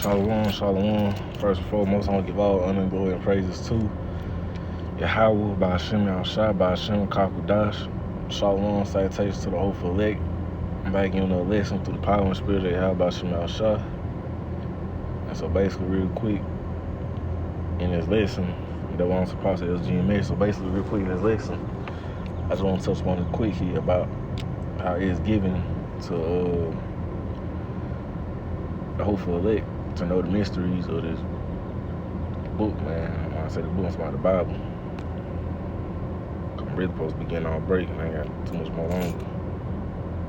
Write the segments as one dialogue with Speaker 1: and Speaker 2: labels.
Speaker 1: Shalom, shalom. First and foremost, I want to give all honor and glory and praises to Yahweh, Ba'ashem Yahushua, Ba'ashem Kakudash. Shalom, salutations to the hopeful elect. I'm back in a lesson through the power and spirit of Yahweh, Ba'ashem Yahushua. And so basically, real quick, in this lesson, that one supposed to SGMA. So basically, real quick in this lesson, I just want to touch on it quick here about how it's given to the hopeful elect to know the mysteries of this book, man. When I say the book, it's about the Bible. I'm really supposed to be getting on break, and I ain't got too much more longer.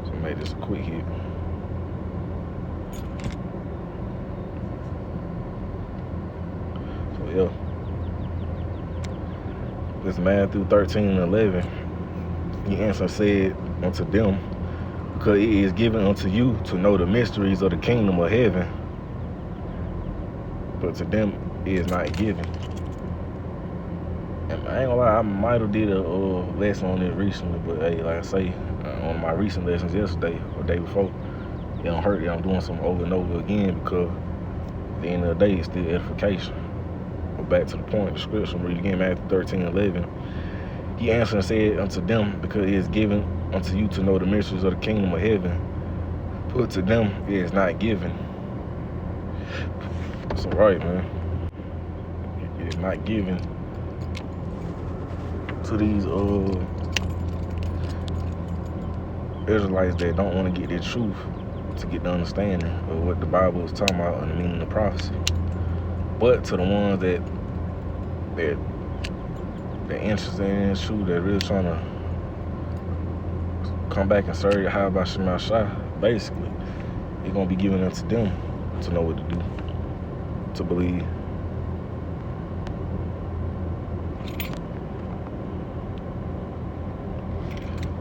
Speaker 1: So I made this a quick hit. So yeah. This Matthew 13:11, he answered said unto them, because it is given unto you to know the mysteries of the kingdom of heaven, but to them it is not given. And I ain't gonna lie, I might have did a lesson on this recently, but hey, like I say, on my recent lessons yesterday or the day before, it don't hurt that I'm doing something over and over again, because at the end of the day, it's still edification. But back to the point, the scripture, read again, Matthew 13:11. He answered and said unto them, because it is given unto you to know the mysteries of the kingdom of heaven, but to them it is not given. That's all right, man. It is not given to these Israelites that don't want to get their truth, to get the understanding of what the Bible is talking about and the meaning of prophecy. But to the ones that they're interested in this truth, they're really trying to come back and serve Yahweh Ba'ashem Yahushua, basically, it's going to be given unto them to know what to do, to believe.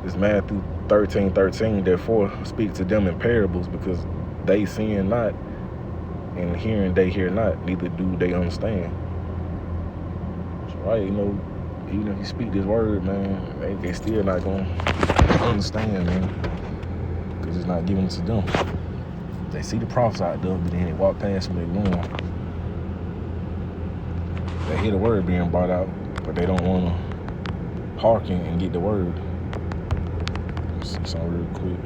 Speaker 1: This Matthew 13:13, therefore speak to them in parables, because they seeing not, and hearing they hear not, neither do they understand. That's right, even if you speak this word, man, they still not going to understand, man, because it's not given to them. They see the prophets out there, but then they walk past them, they ignore them. They hear the word being brought out, but they don't want to hearken and get the word. Let's see something real quick.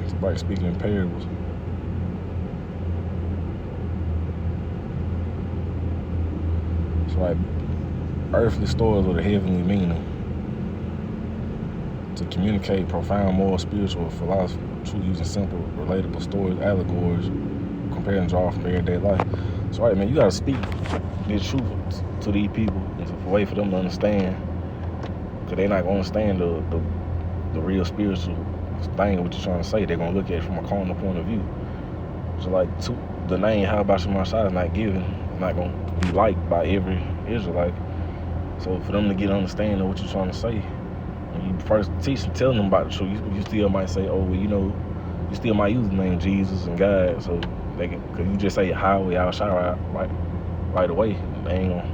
Speaker 1: Somebody speaking in parables. It's like earthly stories with a heavenly meaning, to communicate profound moral, spiritual, or philosophy, truth using simple, relatable stories, allegories, compare and draw from everyday life. So, right, man, you gotta speak this truth to these people, it's a way for them to understand, because they're not gonna understand the real spiritual thing of what you're trying to say. They're gonna look at it from a carnal point of view. So, like, the name Yahweh Ba'ashem Yahushua is not given, it's not gonna be liked by every Israelite. So, for them to get an understanding of what you're trying to say, when you first teach them, tell them about the truth, you still might say, oh, well, you still might use the name Jesus and God, so they can, because you just say Yahweh Yahushua right away, they ain't gonna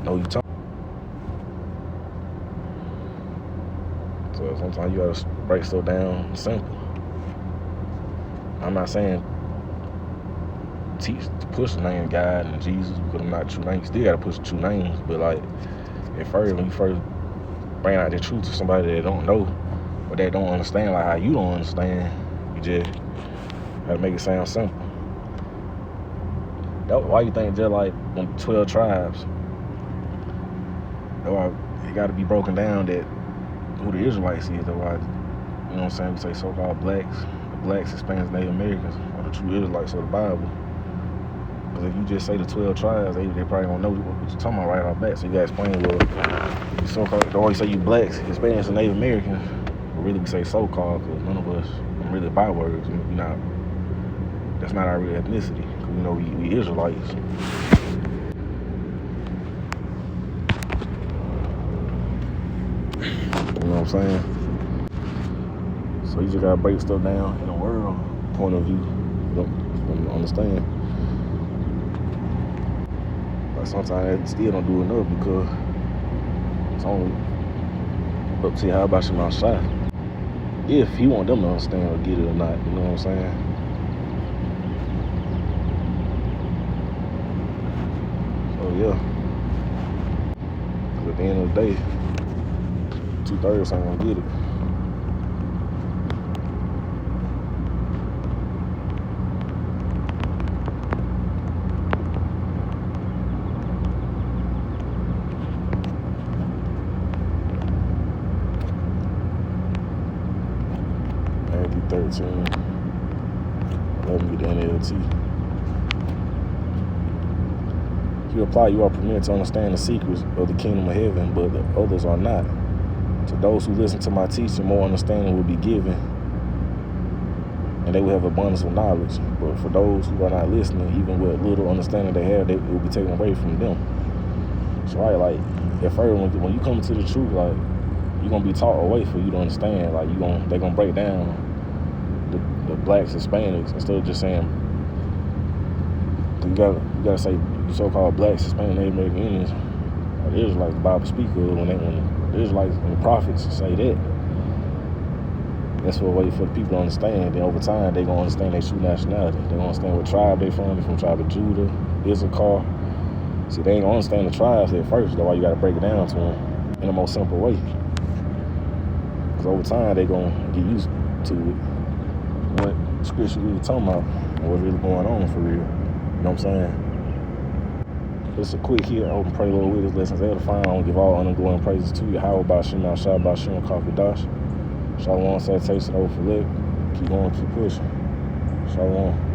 Speaker 1: know you talking. So sometimes you gotta break stuff down simple. I'm not saying teach to push the name of God and Jesus, because I'm not true name. You still gotta push the true names, but like at first, when you first bring out the truth to somebody that don't know, or they don't understand, like how you don't understand, you just gotta make it sound simple. Why you think just like them 12 tribes, it gotta be broken down that who the Israelites is, that's why, you know what I'm saying, we say so-called blacks, the blacks, Hispanics, Native Americans are the true Israelites of the Bible. Because if you just say the 12 tribes, they probably don't know what you're talking about right off bat. So you gotta explain, well, you so-called, they always say you blacks, Hispanics, and Native Americans, but really we say so-called, because none of us are really bywords. That's not our real ethnicity, because we Israelites. You know what I'm saying? So you just gotta break stuff down in a world point of view. You don't understand. But sometimes they still don't do enough, because it's only up to Yahweh Ba'ashem Yahushua. if he want them to understand or get it or not. You know what I'm saying? So yeah. 'Cause at the end of the day, 2/3 ain't gonna get it. Matthew 13. 11 get the NLT. If you apply, you are permitted to understand the secrets of the kingdom of heaven, but the others are not. To those who listen to my teaching, more understanding will be given, and they will have abundance of knowledge. But for those who are not listening, even with little understanding they have, it will be taken away from them. So right, like at first, when you come to the truth, like you're gonna be taught a way for you to understand. Like they're gonna break down the blacks, Hispanics, instead of just saying you gotta say so-called blacks, Hispanic, Native American Indians, or the Israelites. The Bible speak of when the Israelites and the prophets say that. That's what way for the people to understand. Then over time, they gonna understand their true nationality. They gonna understand what tribe they from. They from tribe of Judah, Issachar. See, they ain't gonna understand the tribes at first. That's why you gotta break it down to them in a more simple way. Because over time, they gonna get used to it. What scripture really talking about and what's really going on for real. You know what I'm saying? Just a quick hit. I hope and pray, Lord, with this lessons edifying. I want to give all honor and glory and praises to you. How about Shema, Shabbat, Shem, Kakadash. Shalom, salutation, over for lit. Keep going, keep pushing. Shalom.